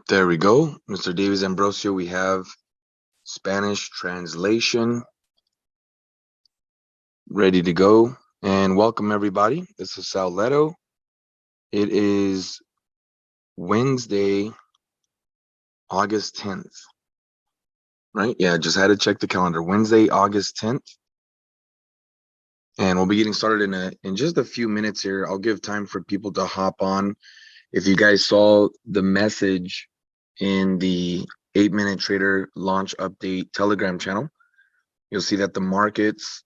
There we go. Mr. Davis Ambrosio, we have Spanish translation ready to go. And welcome, everybody. This is Sal Leto. It is Wednesday, August 10th, right? Yeah, just had to check the calendar. Wednesday, August 10th. And we'll be getting started in just a few minutes here. I'll give time for people to hop on. If you guys saw the message in the 8-Minute Trader launch update Telegram channel, you'll see that the markets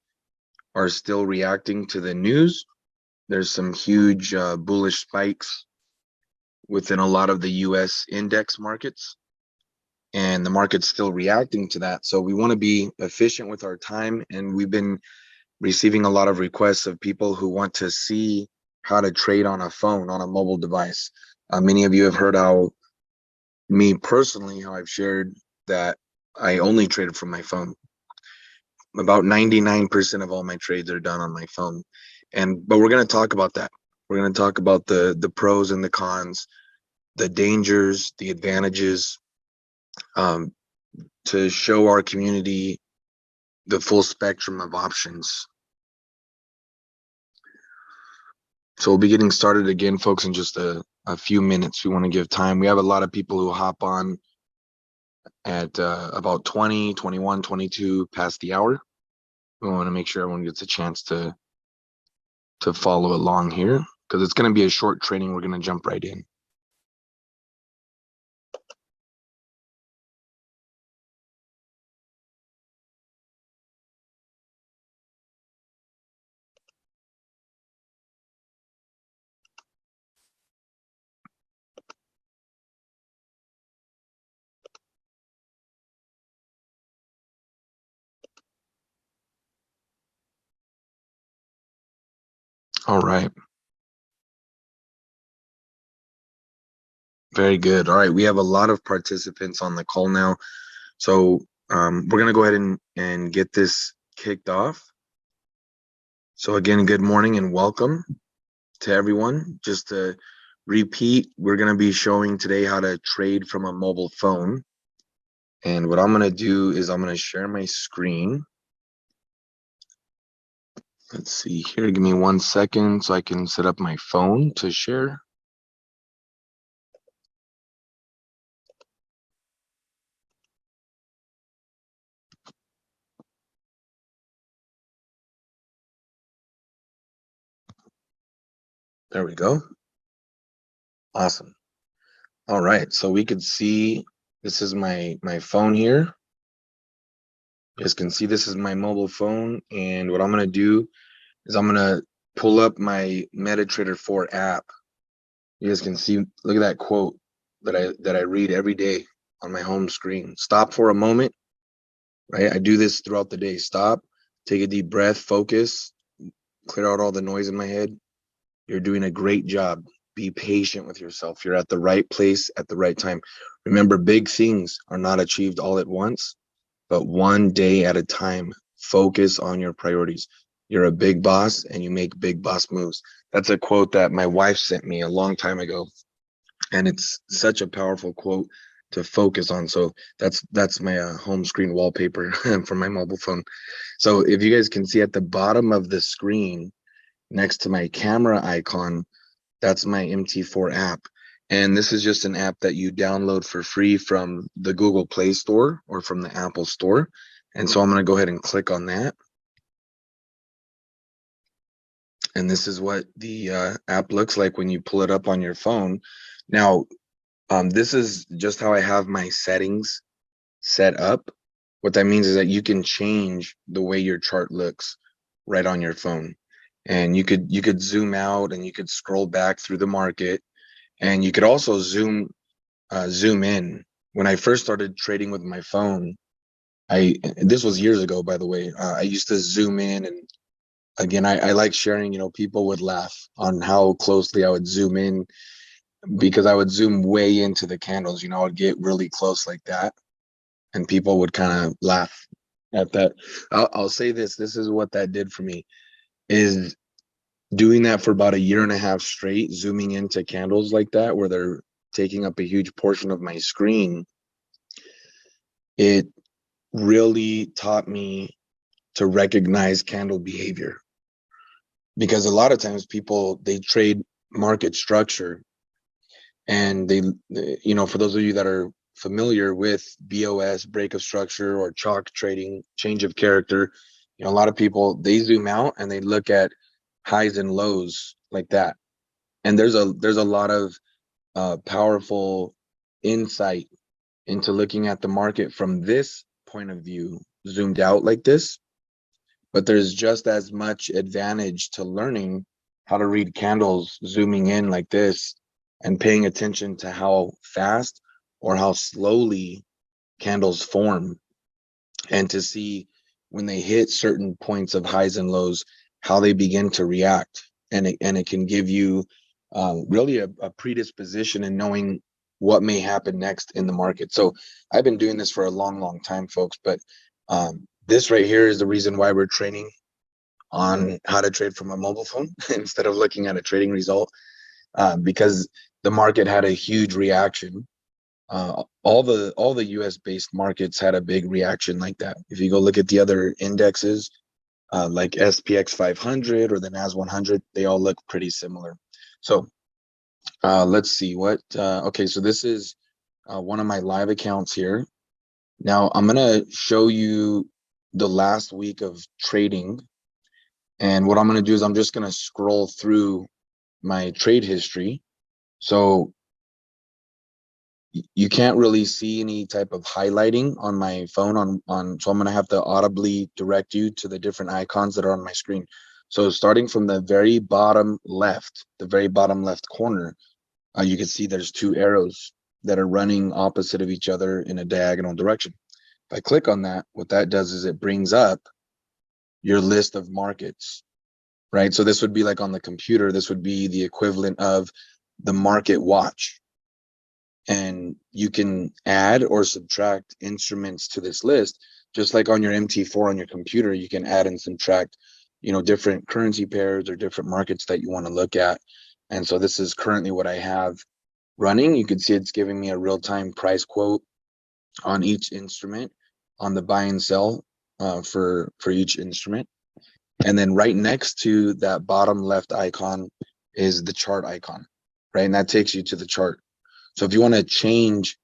are still reacting to the news. There's some huge bullish spikes within a lot of the US index markets, and the market's still reacting to that. So we want to be efficient with our time, and we've been receiving a lot of requests of people who want to see how to trade on a phone, on a mobile device. Many of you have heard how I've shared that I only traded from my phone. About 99% of all my trades are done on my phone. But we're going to talk about that. We're going to talk about the pros and the cons, the dangers, the advantages, to show our community the full spectrum of options. So we'll be getting started again, folks, in just a few minutes. We want to give time. We have a lot of people who hop on at about 20, 21, 22 past the hour. We want to make sure everyone gets a chance to follow along here, because it's going to be a short training. We're going to jump right in. All right. Very good. All right. We have a lot of participants on the call now. So we're going to go ahead and get this kicked off. So again, good morning and welcome to everyone. Just to repeat, we're going to be showing today how to trade from a mobile phone. And what I'm going to do is I'm going to share my screen. Let's see here. Give me 1 second so I can set up my phone to share. There we go. Awesome. All right. So we could see this is my phone here. You guys can see this is my mobile phone. And what I'm going to do is I'm going to pull up my MetaTrader 4 app. You guys can see, look at that quote that I read every day on my home screen. Stop for a moment, right? I do this throughout the day. Stop, take a deep breath, focus, clear out all the noise in my head. You're doing a great job. Be patient with yourself. You're at the right place at the right time. Remember, big things are not achieved all at once, but one day at a time. Focus on your priorities. You're a big boss and you make big boss moves. That's a quote that my wife sent me a long time ago. And it's such a powerful quote to focus on. So that's my home screen wallpaper for my mobile phone. So if you guys can see at the bottom of the screen, next to my camera icon, that's my MT4 app. And this is just an app that you download for free from the Google Play Store or from the Apple Store. And so I'm going to go ahead and click on that. And this is what the app looks like when you pull it up on your phone. Now, this is just how I have my settings set up. What that means is that you can change the way your chart looks right on your phone. And you could zoom out and you could scroll back through the market, and you could also zoom in. When I first started trading with my phone, this was years ago, by the way, I used to zoom in, and again, I like sharing, people would laugh on how closely I would zoom in, because I would zoom way into the candles. I would get really close like that, and people would kind of laugh at that. I'll say this is what that did for me, is doing that for about a year and a half straight, zooming into candles like that where they're taking up a huge portion of my screen, it really taught me to recognize candle behavior. Because a lot of times people, they trade market structure, and they, for those of you that are familiar with BOS, break of structure, or chalk trading, change of character, a lot of people, they zoom out and they look at highs and lows like that. And there's a lot of powerful insight into looking at the market from this point of view, zoomed out like this. But there's just as much advantage to learning how to read candles, zooming in like this, and paying attention to how fast or how slowly candles form, and to see when they hit certain points of highs and lows, how they begin to react. And it can give you really a predisposition in knowing what may happen next in the market. So I've been doing this for a long time, folks, but this right here is the reason why we're training on how to trade from a mobile phone instead of looking at a trading result, because the market had a huge reaction. All the US based markets had a big reaction like that. If you go look at the other indexes, like SPX 500 or the NAS 100, they all look pretty similar. So let's see what, okay, so this is one of my live accounts here. Now I'm gonna show you the last week of trading. And what I'm gonna do is I'm just gonna scroll through my trade history. So you can't really see any type of highlighting on my phone so I'm gonna have to audibly direct you to the different icons that are on my screen. So starting from the very bottom left corner, you can see there's two arrows that are running opposite of each other in a diagonal direction. If I click on that, what that does is it brings up your list of markets, right? So this would be like on the computer, this would be the equivalent of the market watch. And you can add or subtract instruments to this list, just like on your MT4 on your computer, you can add and subtract, different currency pairs or different markets that you want to look at. And so this is currently what I have running. You can see it's giving me a real-time price quote on each instrument, on the buy and sell for each instrument. And then right next to that bottom left icon is the chart icon, right? And that takes you to the chart. So if you want to change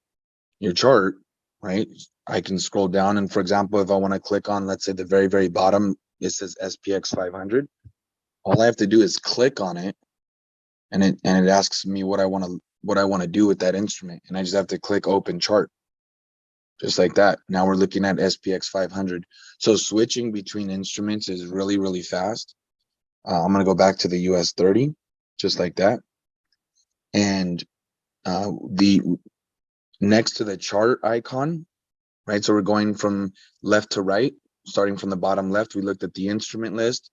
your chart, right, I can scroll down. And for example, if I want to click on, let's say the very bottom, it says SPX 500. All I have to do is click on it, and it asks me what I want to do with that instrument. And I just have to click open chart, just like that. Now we're looking at SPX 500. So switching between instruments is really fast. I'm going to go back to the US 30, just like that. And the next to the chart icon, right? So we're going from left to right, starting from the bottom left. We looked at the instrument list.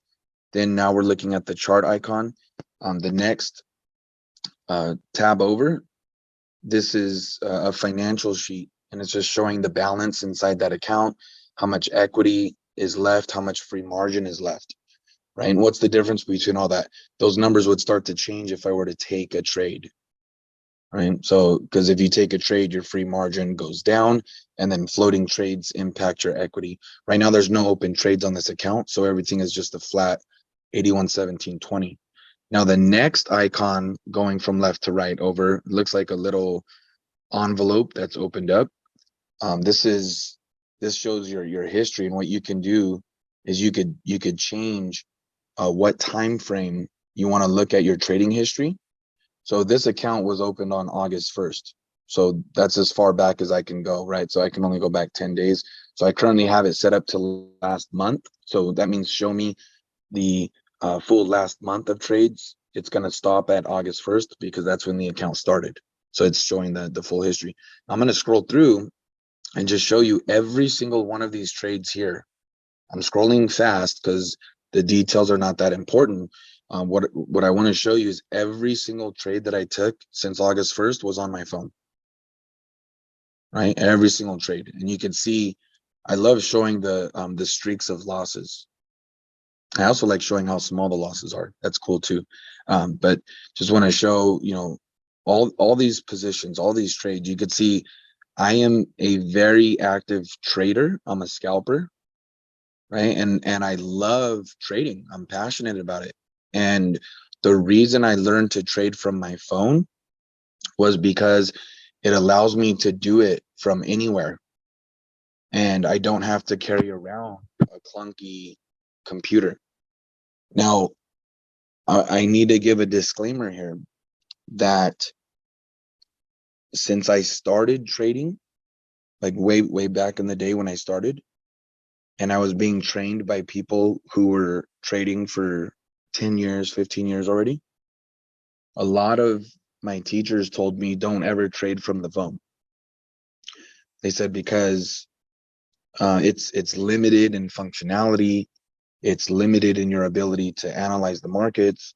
Then now we're looking at the chart icon. The next tab over, this is a financial sheet, and it's just showing the balance inside that account, how much equity is left, how much free margin is left, right? And what's the difference between all that? Those numbers would start to change if I were to take a trade. Right. So, because if you take a trade, your free margin goes down, and then floating trades impact your equity. Right now, there's no open trades on this account, so everything is just a flat 81.1720. Now, the next icon going from left to right over looks like a little envelope that's opened up. This shows your history, and what you can do is you could change what time frame you want to look at your trading history. So this account was opened on August 1st. So that's as far back as I can go, right? So I can only go back 10 days. So I currently have it set up to last month. So that means show me the full last month of trades. It's going to stop at August 1st because that's when the account started. So it's showing the full history. I'm going to scroll through and just show you every single one of these trades here. I'm scrolling fast because the details are not that important. What I want to show you is every single trade that I took since August 1st was on my phone, right? Every single trade. And you can see, I love showing the streaks of losses. I also like showing how small the losses are. That's cool too. But just want to show, all these positions, all these trades, you could see I am a very active trader. I'm a scalper, right? And I love trading. I'm passionate about it. And the reason I learned to trade from my phone was because it allows me to do it from anywhere. And I don't have to carry around a clunky computer. Now, I need to give a disclaimer here that since I started trading, like way back in the day when I started, and I was being trained by people who were trading for 10 years, 15 years already, a lot of my teachers told me don't ever trade from the phone. They said because it's limited in functionality, it's limited in your ability to analyze the markets,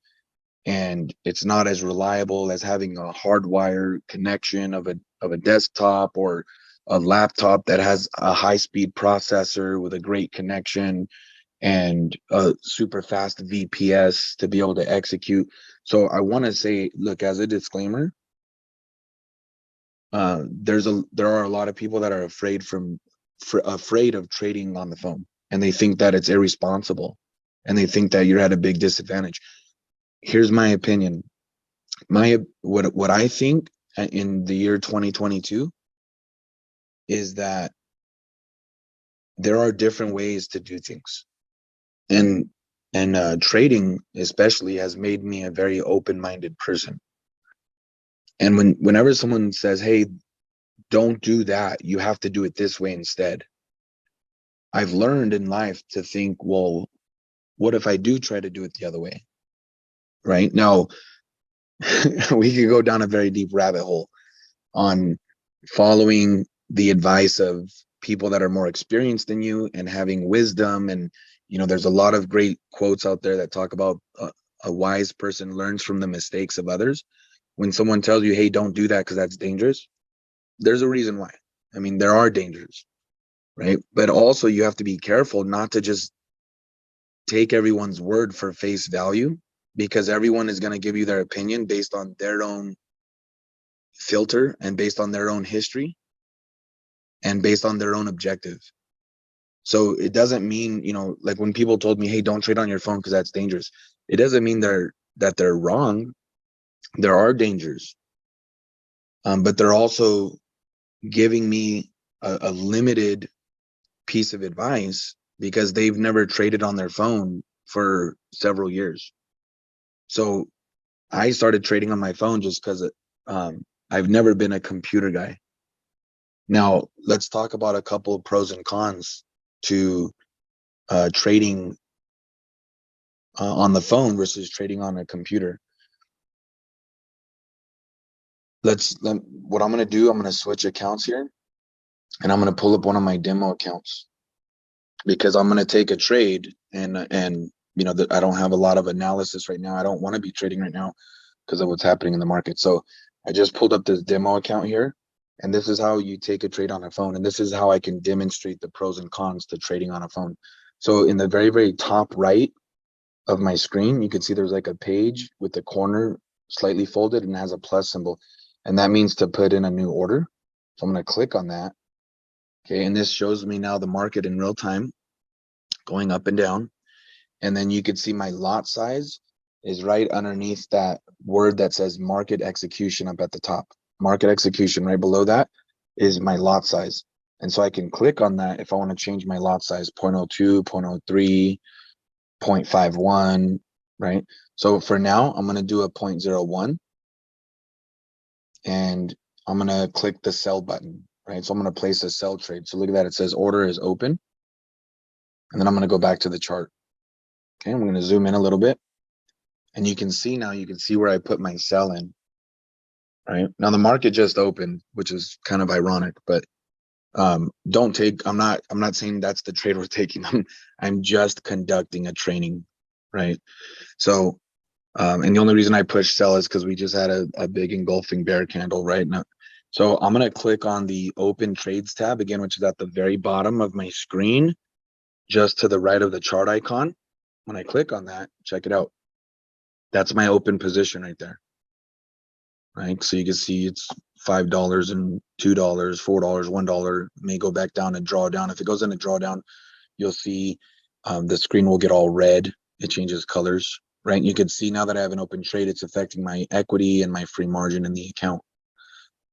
and it's not as reliable as having a hardwire connection of a desktop or a laptop that has a high-speed processor with a great connection and a super fast VPS to be able to execute. So I want to say, look, as a disclaimer, there are a lot of people that are afraid of trading on the phone, and they think that it's irresponsible, and they think that you're at a big disadvantage. Here's my opinion. What I think in the year 2022 is that there are different ways to do things, and trading especially has made me a very open-minded person. And whenever someone says, "Hey, don't do that, you have to do it this way instead," I've learned in life to think, well, what if I do try to do it the other way? Right now, we could go down a very deep rabbit hole on following the advice of people that are more experienced than you and having wisdom. And there's a lot of great quotes out there that talk about a wise person learns from the mistakes of others. When someone tells you, hey, don't do that because that's dangerous, there's a reason why. I mean, there are dangers, right? But also you have to be careful not to just take everyone's word for face value, because everyone is going to give you their opinion based on their own filter and based on their own history and based on their own objective. So it doesn't mean, like when people told me, hey, don't trade on your phone because that's dangerous, it doesn't mean that they're wrong. There are dangers, but they're also giving me a limited piece of advice because they've never traded on their phone for several years. So I started trading on my phone just because I've never been a computer guy. Now, let's talk about a couple of pros and cons to trading on the phone versus trading on a computer. What I'm going to do, I'm going to switch accounts here, and I'm going to pull up one of my demo accounts because I'm going to take a trade, and I don't have a lot of analysis right now. I don't want to be trading right now because of what's happening in the market. So I just pulled up this demo account here, and this is how you take a trade on a phone, and this is how I can demonstrate the pros and cons to trading on a phone. So in the very, very top right of my screen, you can see there's like a page with the corner slightly folded and has a plus symbol, and that means to put in a new order. So I'm going to click on that. Okay, and this shows me now the market in real time going up and down. And then you can see my lot size is right underneath that word that says market execution up at the top. Market execution right below that is my lot size. And so I can click on that if I want to change my lot size, 0.02, 0.03, 0.51, right? So for now, I'm going to do a 0.01, and I'm going to click the sell button, right? So I'm going to place a sell trade. So look at that. It says order is open. And then I'm going to go back to the chart. Okay, I'm going to zoom in a little bit. And you can see where I put my sell in, right? Now the market just opened, which is kind of ironic, but I'm not saying that's the trade we're taking. I'm just conducting a training, right? So, and the only reason I push sell is because we just had a big engulfing bear candle right now. So I'm going to click on the open trades tab again, which is at the very bottom of my screen, just to the right of the chart icon. When I click on that, check it out. That's my open position right there. right? So you can see it's $5 and $2, $4, $1, may go back down and draw down. If it goes in a drawdown, you'll see the screen will get all red. It changes colors, right? You can see now that I have an open trade, it's affecting my equity and my free margin in the account.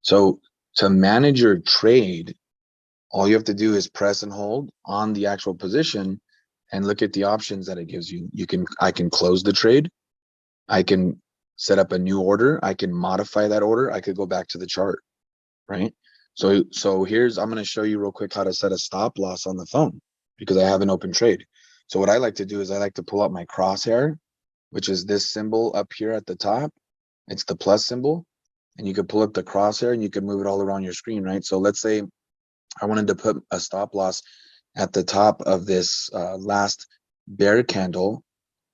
So to manage your trade, all you have to do is press and hold on the actual position and look at the options that it gives you. I can close the trade. I can set up a new order. I can modify that order. I could go back to the chart, right? So I'm going to show you real quick how to set a stop loss on the phone because I have an open trade. So what I like to do is I like to pull up my crosshair, which is this symbol up here at the top. It's the plus symbol, and you can pull up the crosshair and you can move it all around your screen, right? So let's say I wanted to put a stop loss at the top of this last bear candle.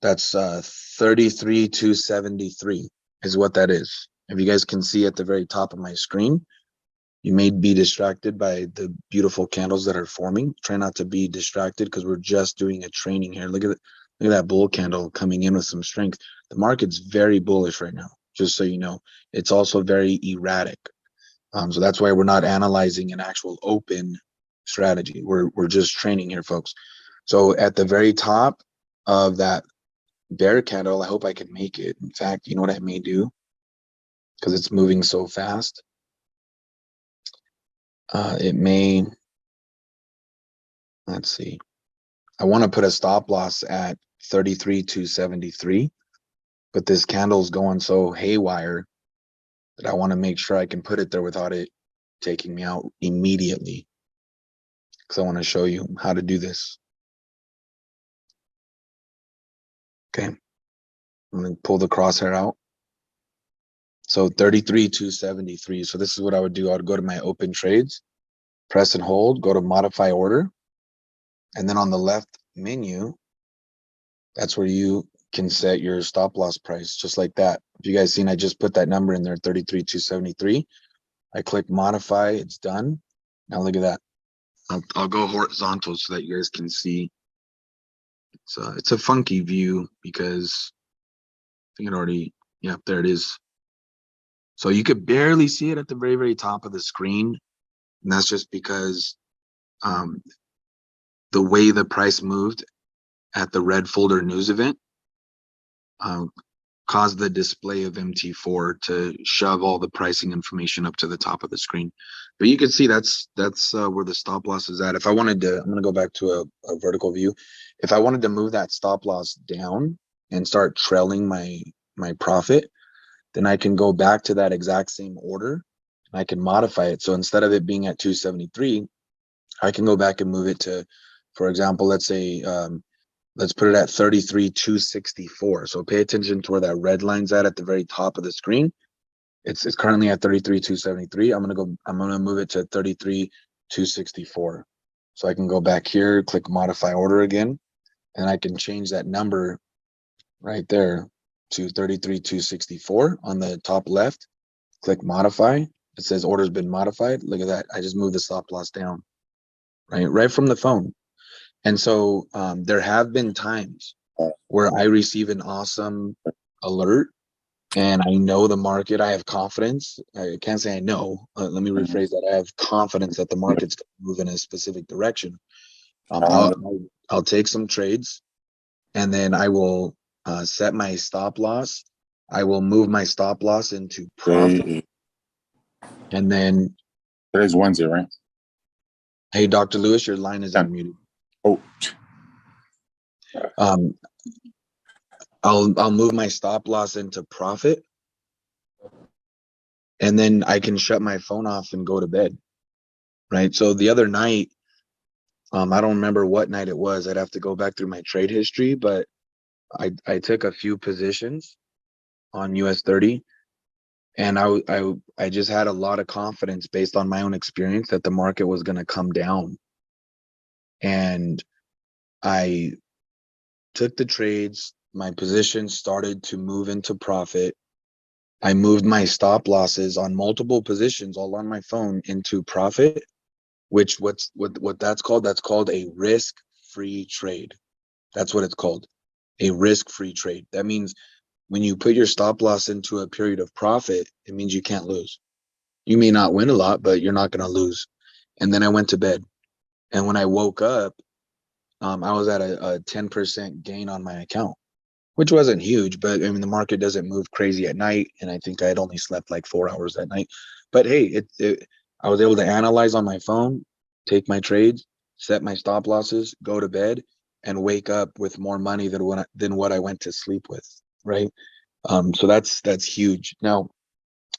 That's 33,273 is what that is. If you guys can see at the very top of my screen, you may be distracted by the beautiful candles that are forming. Try not to be distracted because we're just doing a training here. Look at that bull candle coming in with some strength. The market's very bullish right now, just so you know. It's also very erratic. So that's why we're not analyzing an actual open strategy. We're just training here, folks. So at the very top of that bear candle, I hope I can make it. In fact, you know what I may do? Because it's moving so fast. It may, let's see. I want to put a stop loss at 33,273, but this candle's going so haywire that I want to make sure I can put it there without it taking me out immediately. Because I want to show you how to do this. Okay. I'm going to pull the crosshair out. So 33,273. So this is what I would do. I would go to my open trades, press and hold, go to modify order. And then on the left menu, that's where you can set your stop loss price, just like that. If you guys seen, I just put that number in there, 33,273. I click modify, it's done. Now look at that. I'll go horizontal so that you guys can see. It's a funky view because I think it already, yeah, there it is. So you could barely see it at the very, very top of the screen. And that's just because the way the price moved at the red folder news event caused the display of MT4 to shove all the pricing information up to the top of the screen. But you can see that's where the stop loss is at. If I wanted to, I'm going to go back to a vertical view. If I wanted to move that stop loss down and start trailing my profit, then I can go back to that exact same order and I can modify it. So instead of it being at 273, I can go back and move it to, for example, let's say, let's put it at 33,264. So pay attention to where that red line's at the very top of the screen. It's currently at 33,273. I'm gonna move it to 33,264. So I can go back here, click modify order again, and I can change that number right there to 33,264 on the top left. Click modify. It says order's been modified. Look at that. I just moved the stop loss down, right from the phone. And so there have been times where I receive an awesome alert and I know the market. I have confidence. I can't say I know. Let me rephrase that. I have confidence that the market's going to move in a specific direction. I'll take some trades and then I will set my stop loss. I will move my stop loss into profit. And then today's Wednesday, right? Hey, Dr. Lewis, your line is unmuted. Oh. I'll move my stop loss into profit, and then I can shut my phone off and go to bed, right? So the other night, I don't remember what night it was. I'd have to go back through my trade history, but I took a few positions on US 30, and I just had a lot of confidence based on my own experience that the market was going to come down, and I took the trades. My position started to move into profit. I moved my stop losses on multiple positions all on my phone into profit, which what that's called a risk-free trade. That's what it's called, a risk-free trade. That means when you put your stop loss into a period of profit, it means you can't lose. You may not win a lot, but you're not going to lose. And then I went to bed. And when I woke up, I was at a 10% gain on my account, which wasn't huge, but I mean, the market doesn't move crazy at night. And I think I had only slept like 4 hours that night. But hey, I was able to analyze on my phone, take my trades, set my stop losses, go to bed, and wake up with more money than what I went to sleep with, right? So that's huge. Now,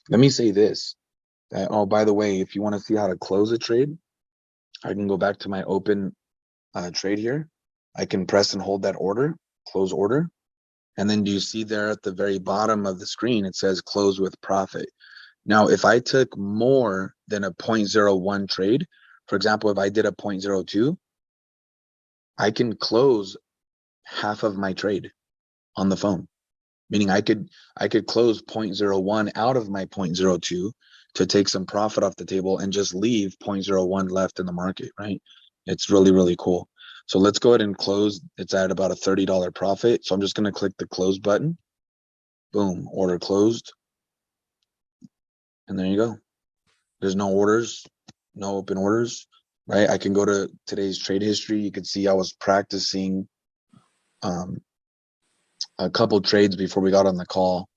let me say this. Oh, by the way, if you want to see how to close a trade, I can go back to my open trade here. I can press and hold that order, close order. And then do you see there at the very bottom of the screen, it says close with profit. Now, if I took more than a 0.01 trade, for example, if I did a 0.02, I can close half of my trade on the phone. Meaning I could close 0.01 out of my 0.02 to take some profit off the table and just leave 0.01 left in the market, right? It's really, really cool. So let's go ahead and close. It's at about a $30 profit. So I'm just going to click the close button. Boom, order closed. And there you go. There's no orders, no open orders, right? I can go to today's trade history. You can see I was practicing a couple trades before we got on the call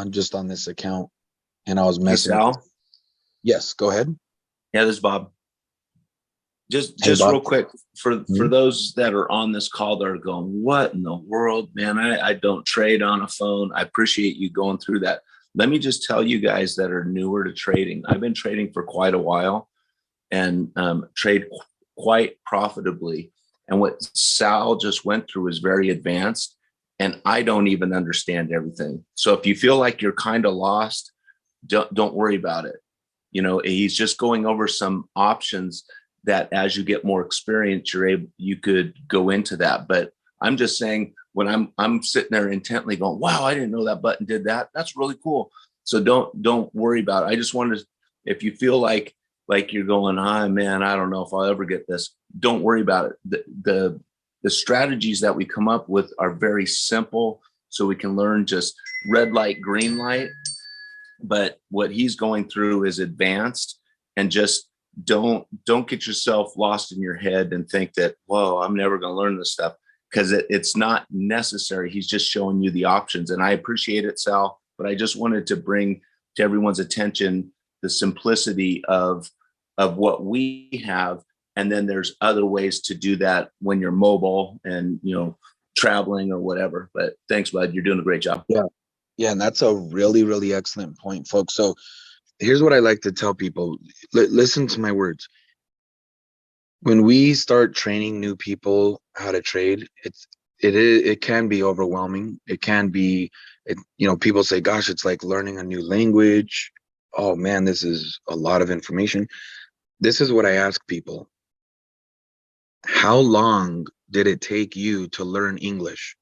just on this account. And I was messing. Hey, Sal? Yes, go ahead. Yeah, this is Bob. Just Bob. real quick, for those that are on this call that are going, what in the world, man? I don't trade on a phone. I appreciate you going through that. Let me just tell you guys that are newer to trading. I've been trading for quite a while and trade quite profitably. And what Sal just went through is very advanced, and I don't even understand everything. So if you feel like you're kind of lost, don't worry about it. You know, he's just going over some options that as you get more experience, you could go into that. But I'm just saying, when I'm sitting there intently going, wow, I didn't know that button did that. That's really cool. So don't worry about it. I just wanted to, if you feel like you're going, man, I don't know if I'll ever get this, don't worry about it. The strategies that we come up with are very simple, so we can learn just red light, green light. But what he's going through is advanced, and just don't get yourself lost in your head and think that, whoa, I'm never going to learn this stuff, because it's not necessary. He's just showing you the options. And I appreciate it, Sal, but I just wanted to bring to everyone's attention the simplicity of what we have. And then there's other ways to do that when you're mobile and, traveling or whatever. But thanks, bud. You're doing a great job. Yeah, and that's a really, really excellent point, folks. So here's what I like to tell people. Listen to my words. When we start training new people how to trade, it can be overwhelming. It can be, people say, gosh, it's like learning a new language. Oh man, this is a lot of information. This is what I ask people. How long did it take you to learn English?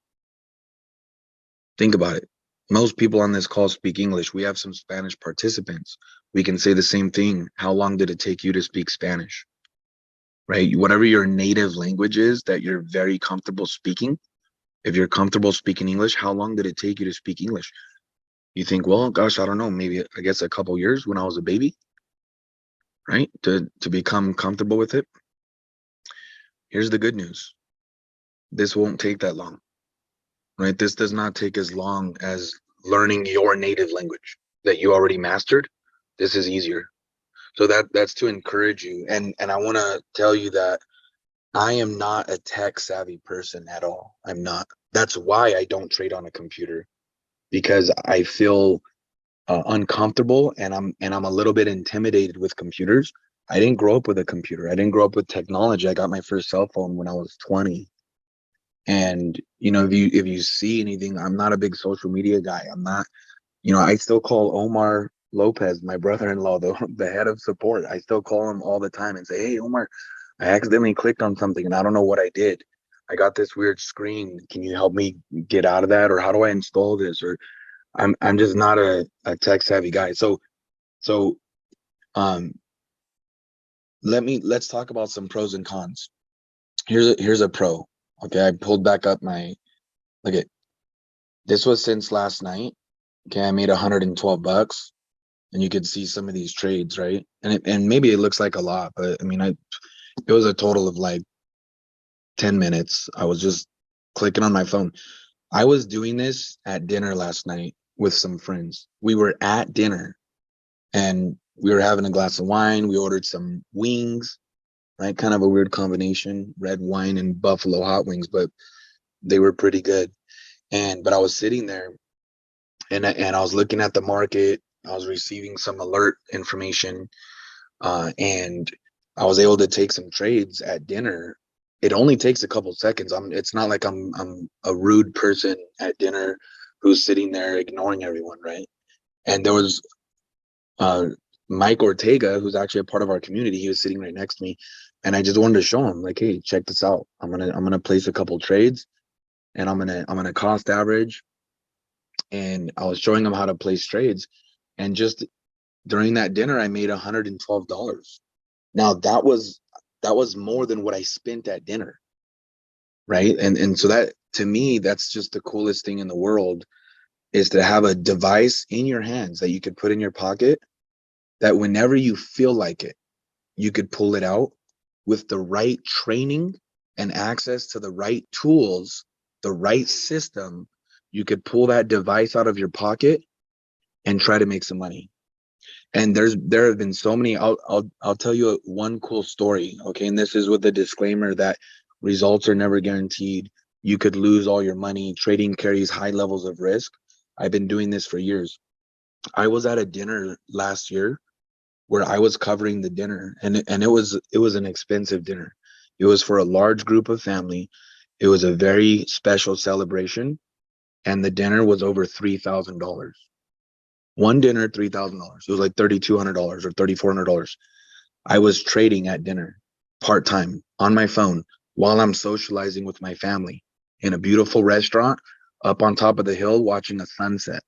Think about it. Most people on this call speak English. We have some Spanish participants. We can say the same thing. How long did it take you to speak Spanish? Right? Whatever your native language is that you're very comfortable speaking, if you're comfortable speaking English, how long did it take you to speak English? You think, well, gosh, I don't know, maybe I guess a couple years when I was a baby, right? To become comfortable with it. Here's the good news. This won't take that long, right? This does not take as long as learning your native language that you already mastered. This is easier. So that's to encourage you. And I want to tell you that I am not a tech savvy person at all. I'm not. That's why I don't trade on a computer, because I feel uncomfortable and I'm a little bit intimidated with computers. I didn't grow up with a computer. I didn't grow up with technology. I got my first cell phone when I was 20. And if you see anything, I'm not a big social media guy. I'm not, I still call Omar Lopez, my brother-in-law, the head of support. I still call him all the time and say, hey, Omar, I accidentally clicked on something and I don't know what I did. I got this weird screen. Can you help me get out of that? Or how do I install this? Or I'm just not a tech savvy guy. So let's talk about some pros and cons. Here's a pro. Okay, I pulled back up look at This was since last night. Okay, I made $112, and you could see some of these trades, right? And maybe it looks like a lot, but I mean, it was a total of like 10 minutes. I was just clicking on my phone. I was doing this at dinner last night with some friends. We were at dinner and we were having a glass of wine. We ordered some wings, right? Kind of a weird combination, red wine and buffalo hot wings, but they were pretty good. But I was sitting there and I was looking at the market. I was receiving some alert information, and I was able to take some trades at dinner. It only takes a couple seconds. It's not like I'm a rude person at dinner who's sitting there ignoring everyone, right? And there was uh, Mike Ortega, who's actually a part of our community. He was sitting right next to me, and I just wanted to show him, like, hey, check this out. I'm gonna place a couple trades, and I'm gonna cost average. And I was showing him how to place trades, and just during that dinner, I made $112. Now that was more than what I spent at dinner, right? And so that, to me, that's just the coolest thing in the world, is to have a device in your hands that you could put in your pocket, that whenever you feel like it, you could pull it out with the right training and access to the right tools, the right system. You could pull that device out of your pocket and try to make some money. And there have been so many. I'll tell you one cool story, okay? And this is with the disclaimer that results are never guaranteed. You could lose all your money. Trading carries high levels of risk. I've been doing this for years. I was at a dinner last year where I was covering the dinner, and it was an expensive dinner. It was for a large group of family. It was a very special celebration, and the dinner was over $3,000. One dinner, $3,000. It was like $3,200 or $3,400. I was trading at dinner part time on my phone while I'm socializing with my family in a beautiful restaurant up on top of the hill watching a sunset.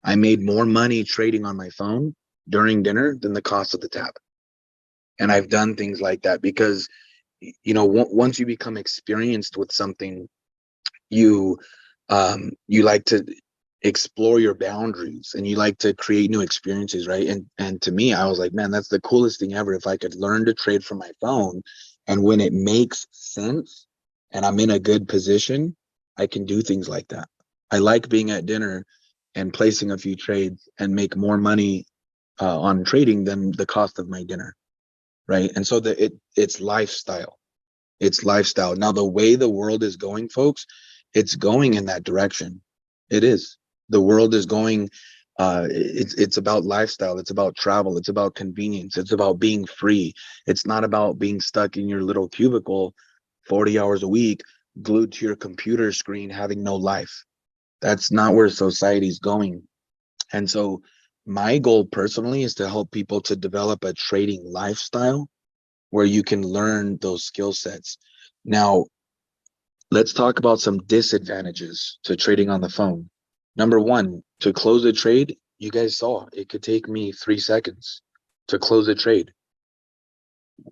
I made more money trading on my phone during dinner than the cost of the tab. And I've done things like that because, once you become experienced with something, you you like to explore your boundaries and you like to create new experiences, right? And to me, I was like, man, that's the coolest thing ever. If I could learn to trade from my phone, and when it makes sense and I'm in a good position, I can do things like that. I like being at dinner and placing a few trades and make more money on trading than the cost of my dinner, right? And so it's lifestyle. It's lifestyle. Now, the way the world is going, folks, it's going in that direction. It is. The world is going. It's about lifestyle. It's about travel. It's about convenience. It's about being free. It's not about being stuck in your little cubicle 40 hours a week, glued to your computer screen, having no life. That's not where society's going. And so my goal personally is to help people to develop a trading lifestyle where you can learn those skill sets. Now, let's talk about some disadvantages to trading on the phone. Number one, to close a trade, you guys saw it could take me 3 seconds to close a trade.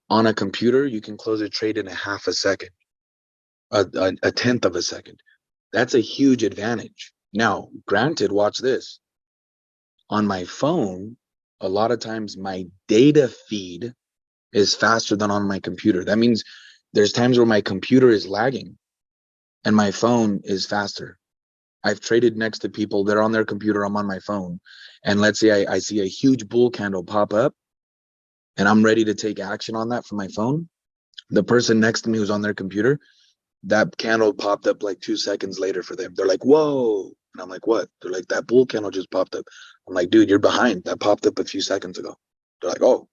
On a computer, you can close a trade in a half a second, a tenth of a second. That's a huge advantage. Now, granted, watch this. On my phone, a lot of times my data feed is faster than on my computer. That means there's times where my computer is lagging and my phone is faster. I've traded next to people, they're on their computer, I'm on my phone. And let's say I see a huge bull candle pop up and I'm ready to take action on that from my phone. The person next to me who's on their computer, that candle popped up like 2 seconds later for them. They're like, whoa. And I'm like, what? They're like, that bull candle just popped up. I'm like, dude, you're behind. That popped up a few seconds ago. They're like, oh,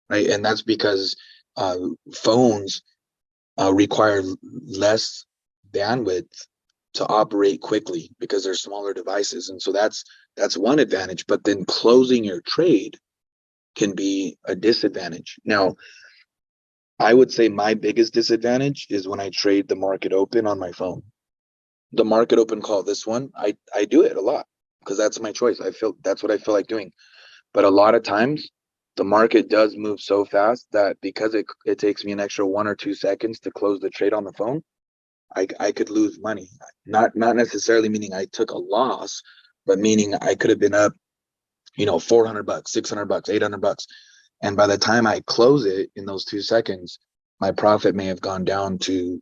right. And that's because uh, phones require less bandwidth to operate quickly because they're smaller devices. And so that's one advantage. But then closing your trade can be a disadvantage. Now, I would say my biggest disadvantage is when I trade the market open on my phone. The market open call, this one, I do it a lot because that's my choice. I feel that's what I feel like doing. But a lot of times the market does move so fast that because it takes me an extra 1 or 2 seconds to close the trade on the phone, I could lose money. Not necessarily meaning I took a loss, but meaning I could have been up, $400, $600, $800. And by the time I close it in those 2 seconds, my profit may have gone down to,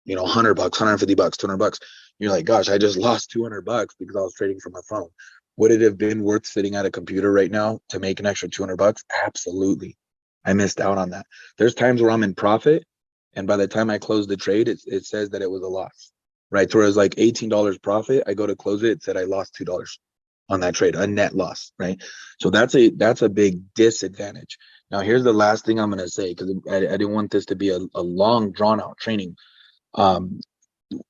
$100, $150, $200. You're like, gosh, I just lost $200 because I was trading from my phone. Would it have been worth sitting at a computer right now to make an extra $200? Absolutely. I missed out on that. There's times where I'm in profit, and by the time I close the trade, it says that it was a loss, right? So whereas like $18 profit, I go to close it, it said I lost $2 on that trade, a net loss, right? So that's a big disadvantage. Now, here's the last thing I'm going to say, because I didn't want this to be a long, drawn out training.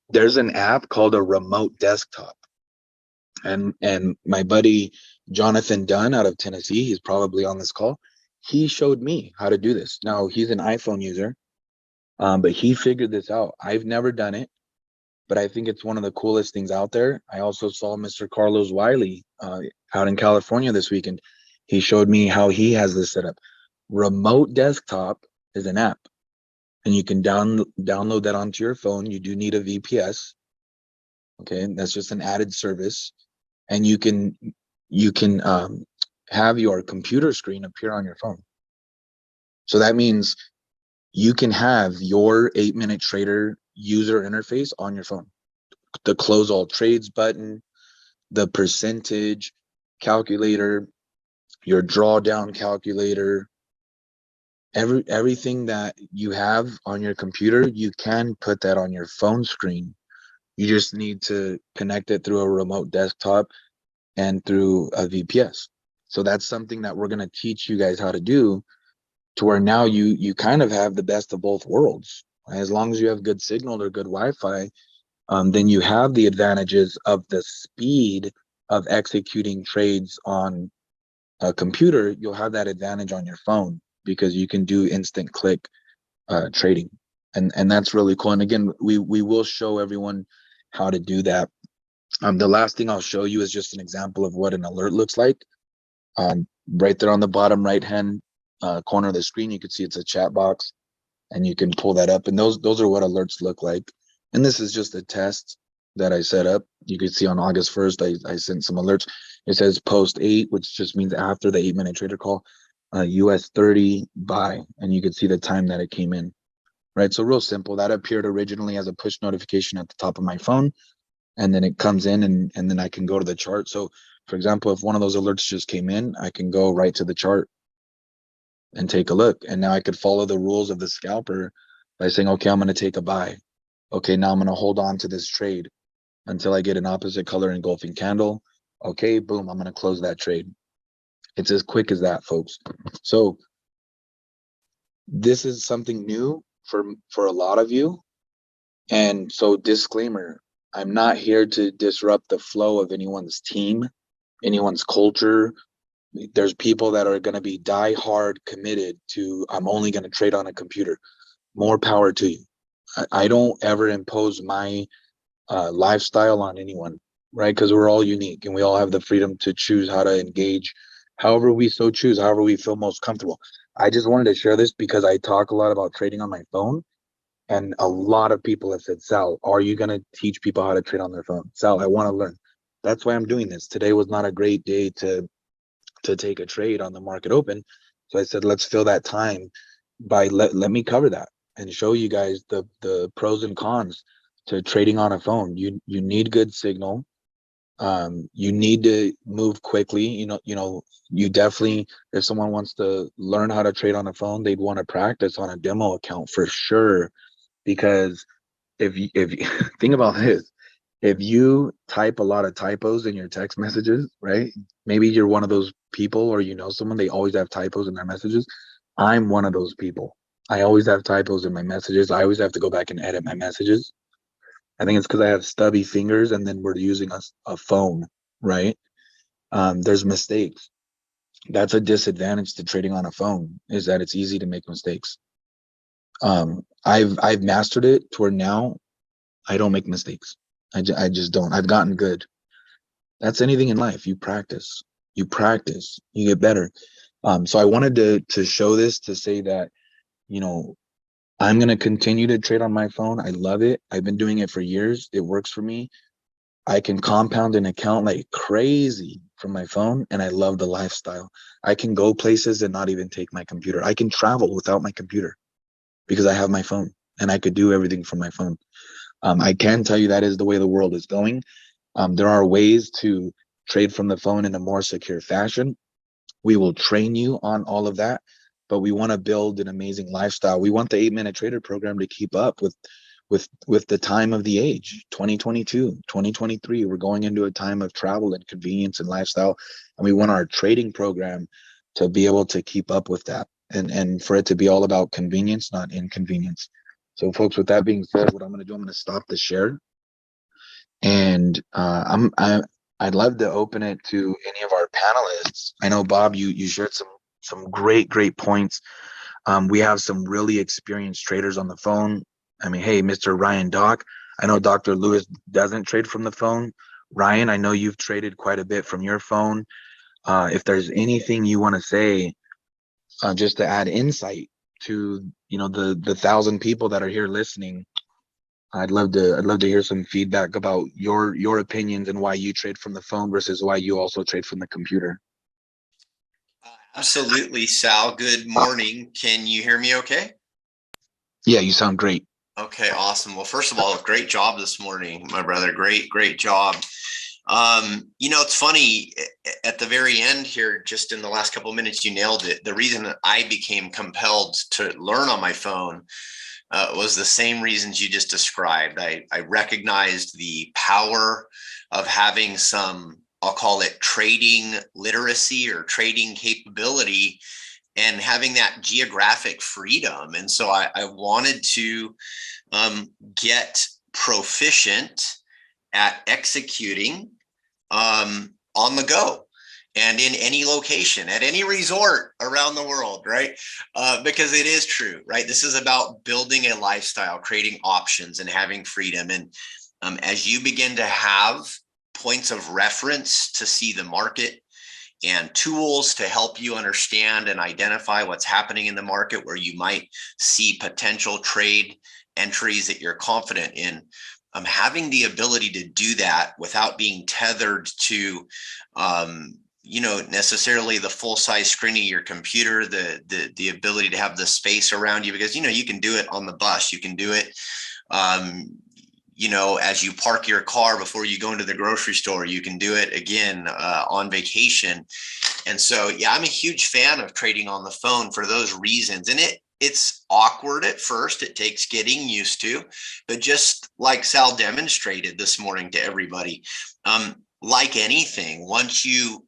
There's an app called a remote desktop. And my buddy Jonathan Dunn out of Tennessee, he's probably on this call. He showed me how to do this. Now, he's an iPhone user, but he figured this out. I've never done it, but I think it's one of the coolest things out there. I also saw Mr. Carlos Wiley out in California this weekend. He showed me how he has this set up. Remote desktop is an app, and you can download that onto your phone. You do need a VPS. Okay, that's just an added service, and you can have your computer screen appear on your phone. So that means you can have your 8-minute trader user interface on your phone. The close all trades button, the percentage calculator, your drawdown calculator, everything that you have on your computer, you can put that on your phone screen. You just need to connect it through a remote desktop and through a VPS. So that's something that we're going to teach you guys how to do, to where now you kind of have the best of both worlds. As long as you have good signal or good Wi-Fi, then you have the advantages of the speed of executing trades on a computer. You'll have that advantage on your phone because you can do instant click trading. And that's really cool. And again, we will show everyone how to do that. The last thing I'll show you is just an example of what an alert looks like. Right there on the bottom right-hand corner of the screen, you can see it's a chat box, and you can pull that up. And those are what alerts look like. And this is just a test that I set up. You can see on August 1st, I sent some alerts. It says post 8, which just means after the 8-minute trader call, US 30 buy, and you can see the time that it came in. Right, so real simple. That appeared originally as a push notification at the top of my phone, and then it comes in, and then I can go to the chart. So for example, if one of those alerts just came in, I can go right to the chart and take a look. And now I could follow the rules of the scalper by saying, okay, I'm going to take a buy. Okay, now I'm going to hold on to this trade until I get an opposite color engulfing candle. Okay, boom, I'm going to close that trade. It's as quick as that, folks. So this is something new for a lot of you. And so disclaimer, I'm not here to disrupt the flow of anyone's team, anyone's culture. There's people that are going to be die hard committed to, I'm only going to trade on a computer. More power to you. I don't ever impose my lifestyle on anyone, right? Because we're all unique and we all have the freedom to choose how to engage however we so choose, however we feel most comfortable. I just wanted to share this because I talk a lot about trading on my phone. And a lot of people have said, Sal, are you going to teach people how to trade on their phone? Sal, I want to learn. That's why I'm doing this. Today was not a great day to take a trade on the market open. So I said, let's fill that time by let me cover that and show you guys the pros and cons to trading on a phone. You need good signal. You need to move quickly. You definitely, if someone wants to learn how to trade on a phone, they'd want to practice on a demo account for sure. Because if you think about this, if you type a lot of typos in your text messages, right? Maybe you're one of those people, or someone, they always have typos in their messages. I'm one of those people. I always have typos in my messages. I always have to go back and edit my messages. I think it's because I have stubby fingers, and then we're using a phone, right? There's mistakes. That's a disadvantage to trading on a phone, is that it's easy to make mistakes. I've mastered it to where now I don't make mistakes. I just don't. I've gotten good. That's anything in life. You practice, you get better. So I wanted to show this to say that, I'm going to continue to trade on my phone. I love it. I've been doing it for years. It works for me. I can compound an account like crazy from my phone, and I love the lifestyle. I can go places and not even take my computer. I can travel without my computer because I have my phone, and I could do everything from my phone. I can tell you that is the way the world is going. There are ways to trade from the phone in a more secure fashion. We will train you on all of that, but we want to build an amazing lifestyle. We want the 8 Minute Trader program to keep up with the time of the age. 2022, 2023, we're going into a time of travel and convenience and lifestyle, and we want our trading program to be able to keep up with that, and for it to be all about convenience, not inconvenience. So folks, with that being said, what I'm going to do, I'm going to stop the share, and I'd love to open it to any of our panelists. I know, Bob, you shared some great points. We have some really experienced traders on the phone. I mean, hey, Mr. Ryan Doc, I know Dr. Lewis doesn't trade from the phone. Ryan, I know you've traded quite a bit from your phone. If there's anything you want to say, just to add insight to, the 1,000 people that are here listening, I'd love to hear some feedback about your opinions and why you trade from the phone versus why you also trade from the computer. Absolutely, Sal. Good morning. Can you hear me okay? Yeah, you sound great. Okay, awesome. Well, first of all, great job this morning, my brother. Great job. It's funny at the very end here, just in the last couple of minutes, you nailed it. The reason that I became compelled to learn on my phone was the same reasons you just described. I recognized the power of having some, I'll call it trading literacy or trading capability, and having that geographic freedom. And so I wanted to get proficient at executing on the go and in any location, at any resort around the world, right? Because it is true, right? This is about building a lifestyle, creating options, and having freedom. And as you begin to have points of reference to see the market and tools to help you understand and identify what's happening in the market where you might see potential trade entries that you're confident in, having the ability to do that without being tethered to necessarily the full size screen of your computer, the ability to have the space around you, because you can do it on the bus, you can do it as you park your car before you go into the grocery store, you can do it again on vacation. And so, yeah, I'm a huge fan of trading on the phone for those reasons. And it's awkward at first. It takes getting used to, but just like Sal demonstrated this morning to everybody, like anything, once you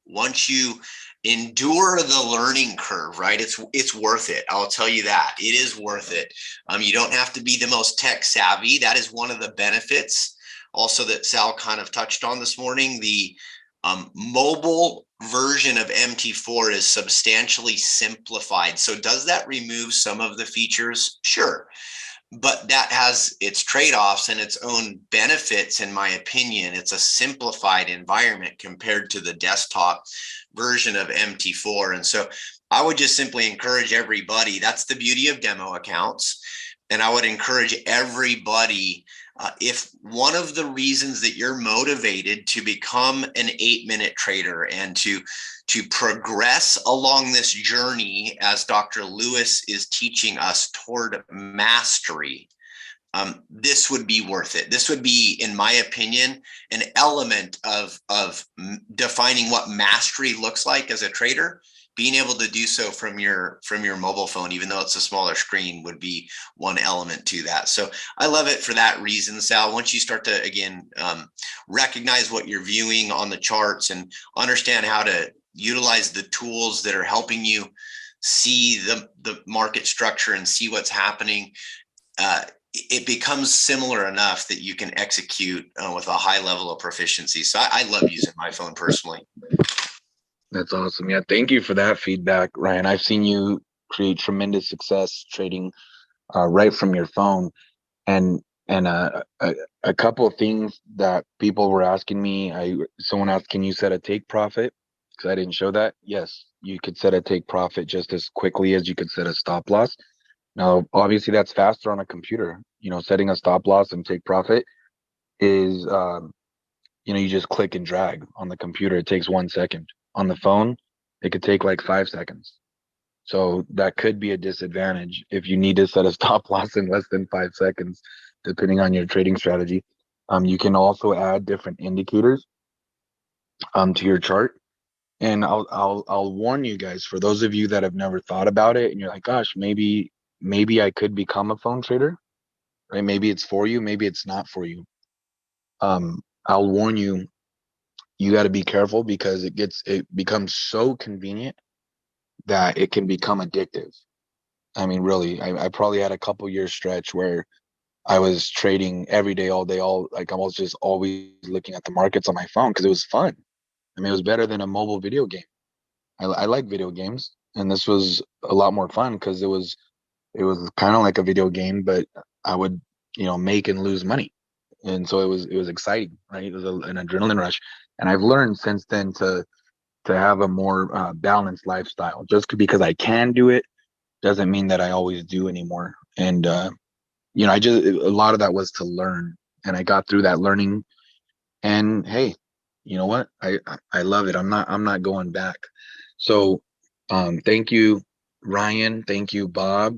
endure the learning curve, right? It's worth it. I'll tell you that it is worth it. You don't have to be the most tech savvy. That is one of the benefits also that Sal kind of touched on this morning. The mobile version of MT4 is substantially simplified. So does that remove some of the features? Sure. But that has its trade-offs and its own benefits, in my opinion. It's a simplified environment compared to the desktop version of MT4. And so I would just simply encourage everybody, that's the beauty of demo accounts. And I would encourage everybody, if one of the reasons that you're motivated to become an 8-minute trader and to progress along this journey, as Dr. Lewis is teaching us, toward mastery, this would be worth it. This would be, in my opinion, an element of defining what mastery looks like as a trader. Being able to do so from your mobile phone, even though it's a smaller screen, would be one element to that. So I love it for that reason, Sal. Once you start to, again, recognize what you're viewing on the charts and understand how to utilize the tools that are helping you see the market structure and see what's happening, it becomes similar enough that you can execute with a high level of proficiency. So I love using my phone personally. That's awesome. Yeah, thank you for that feedback, Ryan. I've seen you create tremendous success trading right from your phone, and a couple of things that people were asking me. Someone asked, "Can you set a take profit?" Because I didn't show that. Yes, you could set a take profit just as quickly as you could set a stop loss. Now, obviously, that's faster on a computer. Setting a stop loss and take profit is, you just click and drag on the computer. It takes 1 second. On the phone, it could take like 5 seconds. So that could be a disadvantage if you need to set a stop loss in less than 5 seconds, depending on your trading strategy. You can also add different indicators to your chart. And I'll warn you guys, for those of you that have never thought about it and you're like, gosh, maybe I could become a phone trader, right? Maybe it's for you, maybe it's not for you. I'll warn you, you got to be careful because it becomes so convenient that it can become addictive. I mean, really, I probably had a couple years stretch where I was trading every day, all day, I was just always looking at the markets on my phone because it was fun. I mean, it was better than a mobile video game. I like video games, and this was a lot more fun because it was kind of like a video game, but I would make and lose money, and so it was exciting, right? It was an adrenaline rush, and I've learned since then to have a more balanced lifestyle. Just because I can do it doesn't mean that I always do anymore. And I just a lot of that was to learn, and I got through that learning. And hey, you know what? I love it. I'm not going back. So, thank you, Ryan. Thank you, Bob.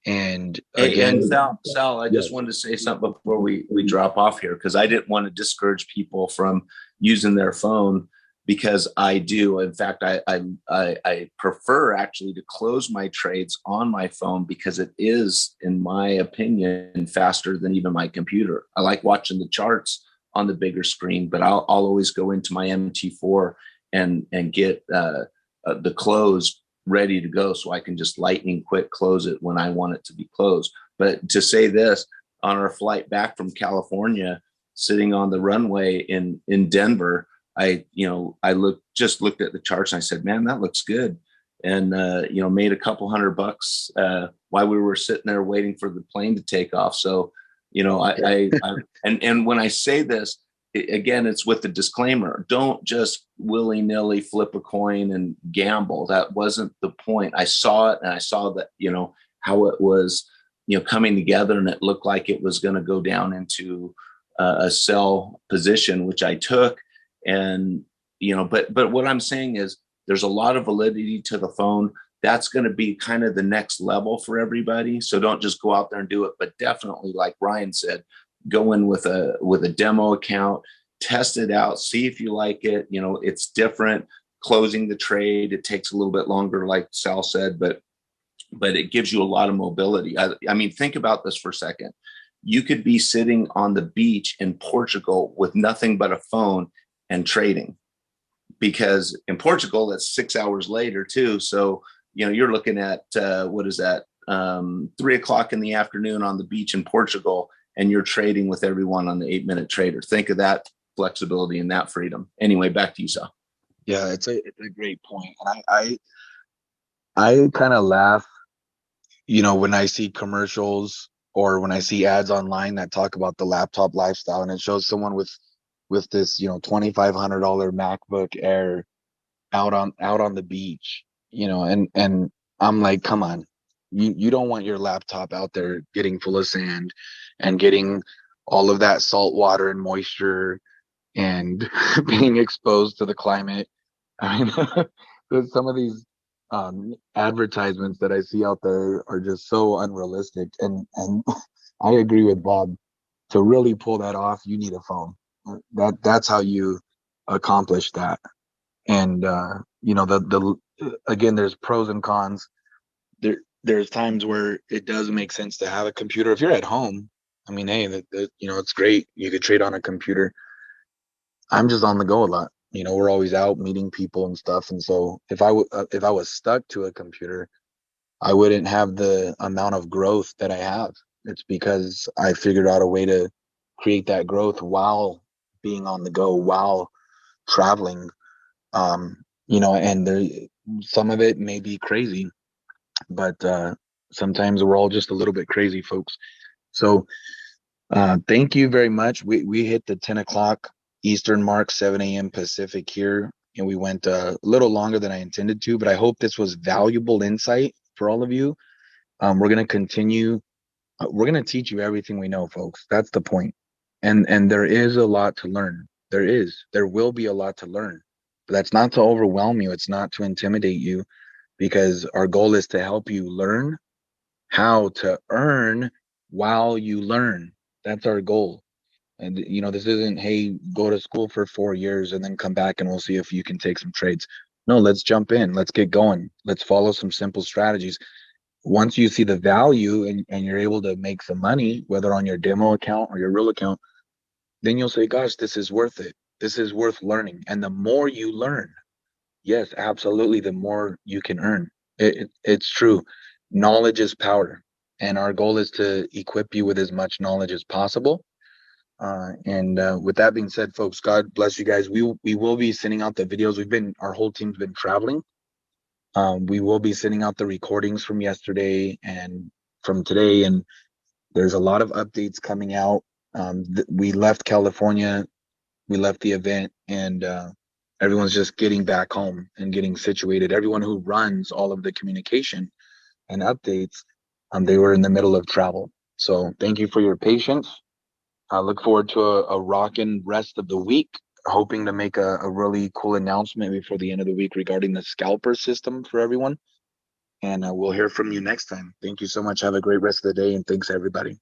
And Hey, again, and Sal, I yes, just wanted to say something before we drop off here, because I didn't want to discourage people from using their phone, because I do. In fact, I prefer actually to close my trades on my phone because it is, in my opinion, faster than even my computer. I like watching the charts on the bigger screen, but I'll always go into my MT4 and get the close ready to go, so I can just lightning quick close it when I want it to be closed. But to say this, on our flight back from California, sitting on the runway in Denver, I looked at the charts and I said, man, that looks good. And made a couple $100 while we were sitting there waiting for the plane to take off. So and when I say this, again, it's with the disclaimer: don't just willy-nilly flip a coin and gamble. That wasn't the point. I saw it, and I saw that, how it was, coming together, and it looked like it was going to go down into a sell position, which I took. And but what I'm saying is, there's a lot of validity to the phone. That's going to be kind of the next level for everybody. So don't just go out there and do it, but definitely, like Ryan said, go in with a demo account, test it out, see if you like it. It's different. Closing the trade, it takes a little bit longer, like Sal said, but it gives you a lot of mobility. I mean, think about this for a second. You could be sitting on the beach in Portugal with nothing but a phone and trading, because in Portugal, that's 6 hours later too. So, you're looking at, what is that? 3:00 in the afternoon on the beach in Portugal, and you're trading with everyone on the 8-minute trader. Think of that flexibility and that freedom. Anyway, back to you, Sal. yeah, it's a great point, and I kind of laugh, when I see commercials or when I see ads online that talk about the laptop lifestyle, and it shows someone with this $2,500 MacBook Air out on the beach, and I'm like, come on, you don't want your laptop out there getting full of sand and getting all of that salt water and moisture and being exposed to the climate. I mean, there's some of these advertisements that I see out there are just so unrealistic, and I agree with Bob. To really pull that off, you need a phone. That's how you accomplish that. And the again, there's pros and cons. There's times where it does make sense to have a computer. If you're at home, I mean, hey, it's great. You could trade on a computer. I'm just on the go a lot. We're always out meeting people and stuff. And so if I was stuck to a computer, I wouldn't have the amount of growth that I have. It's because I figured out a way to create that growth while being on the go, while traveling. And some of it may be crazy, but sometimes we're all just a little bit crazy, folks. So thank you very much. We hit the 10 o'clock Eastern mark, 7 a.m. Pacific here, and we went a little longer than I intended to, but I hope this was valuable insight for all of you. We're going to continue. We're going to teach you everything we know, folks. That's the point. And there is a lot to learn. There will be a lot to learn. But that's not to overwhelm you. It's not to intimidate you, because our goal is to help you learn how to earn while you learn. That's our goal. And this isn't, hey, go to school for 4 years and then come back and we'll see if you can take some trades. No, let's jump in. Let's get going. Let's follow some simple strategies. Once you see the value and you're able to make some money, whether on your demo account or your real account, then you'll say, gosh, this is worth it. This is worth learning. And the more you learn, yes, absolutely, the more you can earn. It's true. Knowledge is power. And our goal is to equip you with as much knowledge as possible. And with that being said, folks, God bless you guys. We will be sending out the videos. Our whole team's been traveling. We will be sending out the recordings from yesterday and from today, and there's a lot of updates coming out. We left California, we left the event, and everyone's just getting back home and getting situated. Everyone who runs all of the communication and updates, they were in the middle of travel. So thank you for your patience. I look forward to a rocking rest of the week. Hoping to make a really cool announcement before the end of the week regarding the scalper system for everyone. And we'll hear from you next time. Thank you so much. Have a great rest of the day. And thanks, everybody.